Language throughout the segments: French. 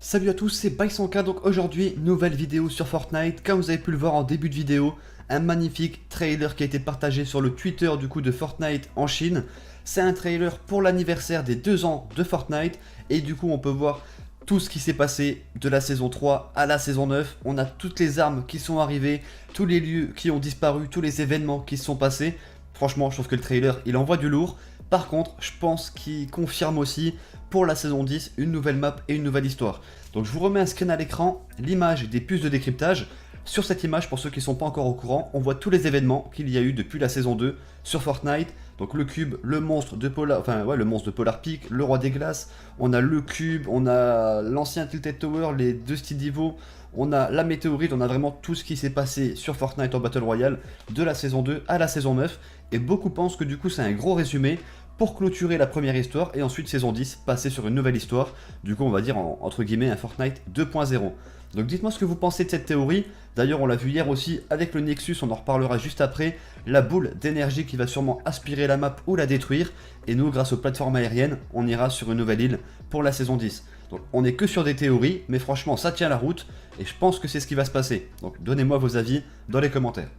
Salut à tous, c'est Bysonka, donc aujourd'hui, nouvelle vidéo sur Fortnite. Comme vous avez pu le voir en début de vidéo, un magnifique trailer qui a été partagé sur le Twitter du coup de Fortnite en Chine. C'est un trailer pour l'anniversaire des 2 ans de Fortnite, et du coup on peut voir tout ce qui s'est passé de la saison 3 à la saison 9. On a toutes les armes qui sont arrivées, tous les lieux qui ont disparu, tous les événements qui se sont passés. Franchement, je trouve que le trailer, il envoie du lourd. Par contre, je pense qu'il confirme aussi pour la saison 10 une nouvelle map et une nouvelle histoire. Donc je vous remets un screen à l'écran, l'image des puces de décryptage. Sur cette image, pour ceux qui ne sont pas encore au courant, on voit tous les événements qu'il y a eu depuis la saison 2 sur Fortnite. Donc le cube, le monstre de Polar Peak, le roi des glaces, on a le cube, on a l'ancien Tilted Tower, les deux styles d'Ivo, on a la météorite, on a vraiment tout ce qui s'est passé sur Fortnite en Battle Royale de la saison 2 à la saison 9. Et beaucoup pensent que du coup c'est un gros résumé pour clôturer la première histoire et ensuite saison 10 passer sur une nouvelle histoire. Du coup on va dire entre guillemets un Fortnite 2.0. Donc dites-moi ce que vous pensez de cette théorie. D'ailleurs on l'a vu hier aussi avec le Nexus, on en reparlera juste après. La boule d'énergie qui va sûrement aspirer la map ou la détruire. Et nous grâce aux plateformes aériennes on ira sur une nouvelle île pour la saison 10. Donc on n'est que sur des théories, mais franchement ça tient la route et je pense que c'est ce qui va se passer. Donc donnez-moi vos avis dans les commentaires.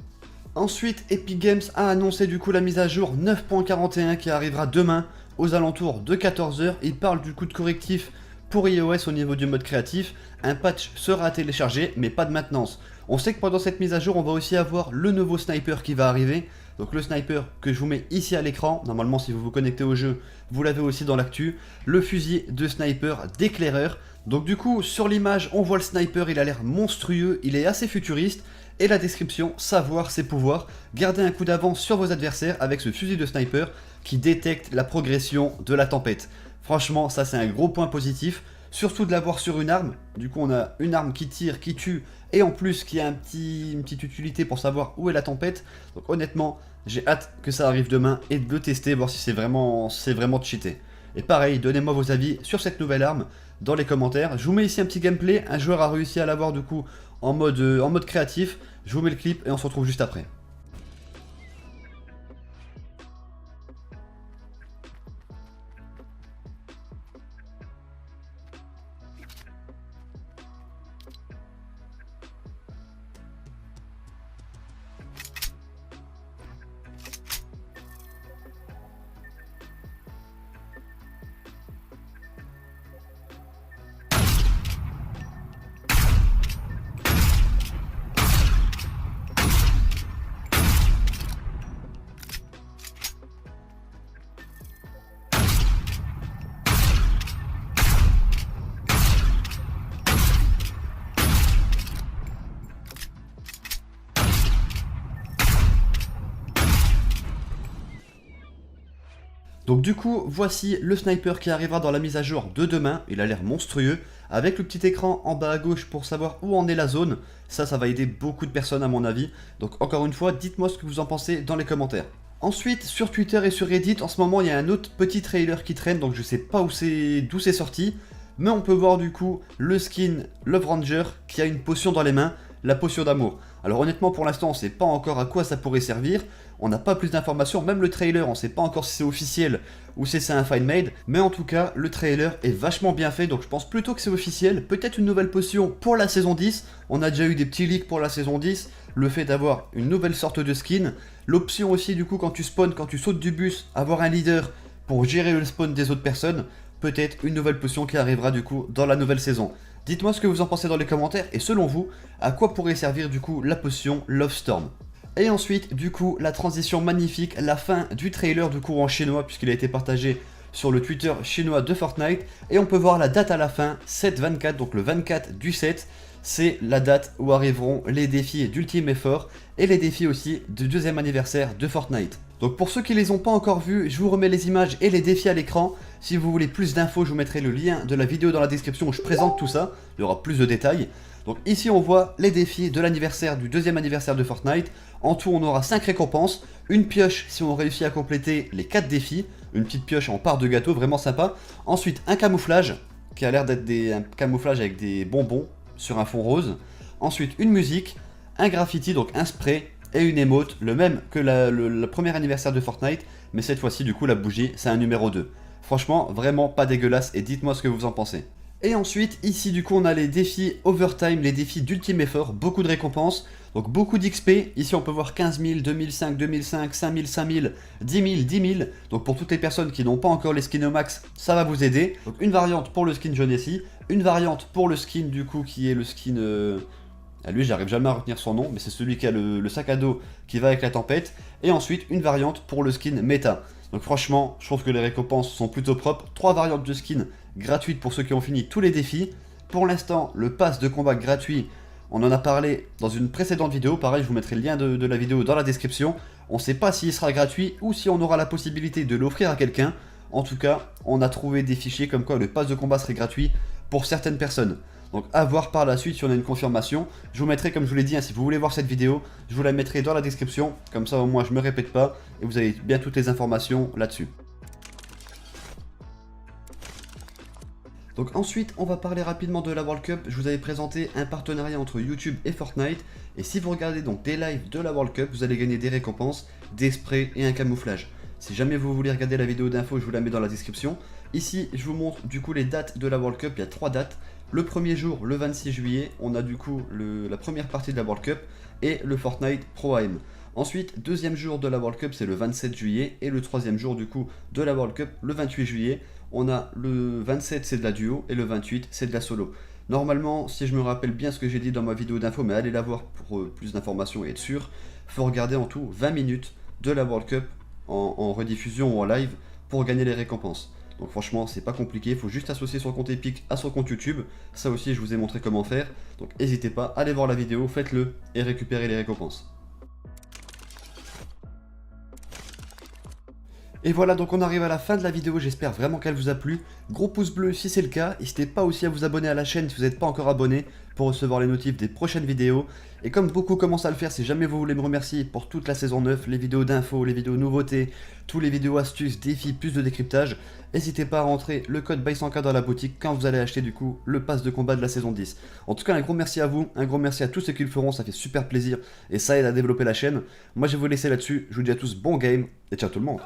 Ensuite, Epic Games a annoncé du coup la mise à jour 9.41 qui arrivera demain aux alentours de 14 h. Il parle du coup de correctif pour iOS au niveau du mode créatif. Un patch sera téléchargé mais pas de maintenance. On sait que pendant cette mise à jour on va aussi avoir le nouveau sniper qui va arriver. Donc le sniper que je vous mets ici à l'écran, normalement si vous vous connectez au jeu, vous l'avez aussi dans l'actu. Le fusil de sniper d'éclaireur. Donc du coup sur l'image on voit le sniper, il a l'air monstrueux, il est assez futuriste. Et la description, savoir ses pouvoirs, gardez un coup d'avance sur vos adversaires avec ce fusil de sniper qui détecte la progression de la tempête. Franchement, ça c'est un gros point positif, surtout de l'avoir sur une arme. Du coup, on a une arme qui tire, qui tue, et en plus qui a une petite utilité pour savoir où est la tempête. Donc honnêtement, j'ai hâte que ça arrive demain et de le tester, voir si c'est vraiment cheaté. Et pareil, donnez-moi vos avis sur cette nouvelle arme dans les commentaires. Je vous mets ici un petit gameplay, un joueur a réussi à l'avoir du coup en mode créatif. Je vous mets le clip et on se retrouve juste après. Donc du coup, voici le sniper qui arrivera dans la mise à jour de demain. Il a l'air monstrueux, avec le petit écran en bas à gauche pour savoir où en est la zone. Ça va aider beaucoup de personnes à mon avis. Donc encore une fois, dites-moi ce que vous en pensez dans les commentaires. Ensuite, sur Twitter et sur Reddit, en ce moment, il y a un autre petit trailer qui traîne, donc je sais pas d'où c'est sorti. Mais on peut voir du coup le skin Love Ranger qui a une potion dans les mains, la potion d'amour. Alors honnêtement pour l'instant on sait pas encore à quoi ça pourrait servir, on n'a pas plus d'informations, même le trailer on sait pas encore si c'est officiel ou si c'est un fan-made, mais en tout cas le trailer est vachement bien fait donc je pense plutôt que c'est officiel, peut-être une nouvelle potion pour la saison 10, on a déjà eu des petits leaks pour la saison 10, le fait d'avoir une nouvelle sorte de skin, l'option aussi du coup quand tu spawns, quand tu sautes du bus, avoir un leader pour gérer le spawn des autres personnes, peut-être une nouvelle potion qui arrivera du coup dans la nouvelle saison. Dites-moi ce que vous en pensez dans les commentaires et selon vous, à quoi pourrait servir du coup la potion Love Storm. Et ensuite, du coup, la transition magnifique, la fin du trailer du coup en chinois puisqu'il a été partagé sur le Twitter chinois de Fortnite. Et on peut voir la date à la fin, 7-24, donc le 24 du 7. C'est la date où arriveront les défis d'Ultime Effort et les défis aussi du 2e anniversaire de Fortnite. Donc pour ceux qui les ont pas encore vus, je vous remets les images et les défis à l'écran. Si vous voulez plus d'infos, je vous mettrai le lien de la vidéo dans la description où je présente tout ça. Il y aura plus de détails. Donc ici on voit les défis de l'anniversaire du 2e anniversaire de Fortnite. En tout on aura 5 récompenses, une pioche si on réussit à compléter les 4 défis, une petite pioche en part de gâteau vraiment sympa. Ensuite un camouflage qui a l'air d'être un camouflage avec des bonbons sur un fond rose. Ensuite une musique, un graffiti donc un spray et une émote, le même que le premier anniversaire de Fortnite, mais cette fois-ci du coup la bougie c'est un numéro 2. Franchement vraiment pas dégueulasse et dites-moi ce que vous en pensez. Et ensuite, ici du coup on a les défis overtime, les défis d'ultime effort, beaucoup de récompenses, donc beaucoup d'XP, ici on peut voir 15 000, 2005, 2005, 5000, 5000, 10 000, 10 000, donc pour toutes les personnes qui n'ont pas encore les skins au max, ça va vous aider. Donc une variante pour le skin Jonesy, une variante pour le skin du coup qui est le skin... lui j'arrive jamais à retenir son nom, mais c'est celui qui a le sac à dos qui va avec la tempête, et ensuite une variante pour le skin méta. Donc franchement, je trouve que les récompenses sont plutôt propres, 3 variantes de skins gratuites pour ceux qui ont fini tous les défis. Pour l'instant, le pass de combat gratuit, on en a parlé dans une précédente vidéo, pareil je vous mettrai le lien de la vidéo dans la description. On ne sait pas s'il sera gratuit ou si on aura la possibilité de l'offrir à quelqu'un. En tout cas, on a trouvé des fichiers comme quoi le pass de combat serait gratuit pour certaines personnes. Donc à voir par la suite si on a une confirmation. Je vous mettrai, comme je vous l'ai dit, si vous voulez voir cette vidéo, je vous la mettrai dans la description. Comme ça au moins je me répète pas et vous avez bien toutes les informations là-dessus. Donc ensuite, on va parler rapidement de la World Cup. Je vous avais présenté un partenariat entre YouTube et Fortnite. Et si vous regardez donc des lives de la World Cup, vous allez gagner des récompenses, des sprays et un camouflage. Si jamais vous voulez regarder la vidéo d'info, je vous la mets dans la description. Ici, je vous montre du coup les dates de la World Cup. Il y a 3 dates. Le premier jour, le 26 juillet, on a du coup la première partie de la World Cup et le Fortnite Pro AM. Ensuite, deuxième jour de la World Cup, c'est le 27 juillet. Et le troisième jour du coup de la World Cup, le 28 juillet. On a le 27, c'est de la duo, et le 28, c'est de la solo. Normalement, si je me rappelle bien ce que j'ai dit dans ma vidéo d'info, mais allez la voir pour plus d'informations et être sûr, faut regarder en tout 20 minutes de la World Cup en rediffusion ou en live pour gagner les récompenses. Donc franchement, c'est pas compliqué, il faut juste associer son compte Epic à son compte YouTube. Ça aussi, je vous ai montré comment faire. Donc n'hésitez pas, allez voir la vidéo, faites-le et récupérez les récompenses. Et voilà, donc on arrive à la fin de la vidéo, j'espère vraiment qu'elle vous a plu. Gros pouce bleu si c'est le cas, n'hésitez pas aussi à vous abonner à la chaîne si vous n'êtes pas encore abonné pour recevoir les notifs des prochaines vidéos. Et comme beaucoup commencent à le faire, si jamais vous voulez me remercier pour toute la saison 9, les vidéos d'infos, les vidéos nouveautés, tous les vidéos astuces, défis, plus de décryptage, n'hésitez pas à rentrer le code BY100K dans la boutique quand vous allez acheter du coup le pass de combat de la saison 10. En tout cas, un gros merci à vous, un gros merci à tous ceux qui le feront, ça fait super plaisir et ça aide à développer la chaîne. Moi je vais vous laisser là-dessus, je vous dis à tous bon game et ciao tout le monde.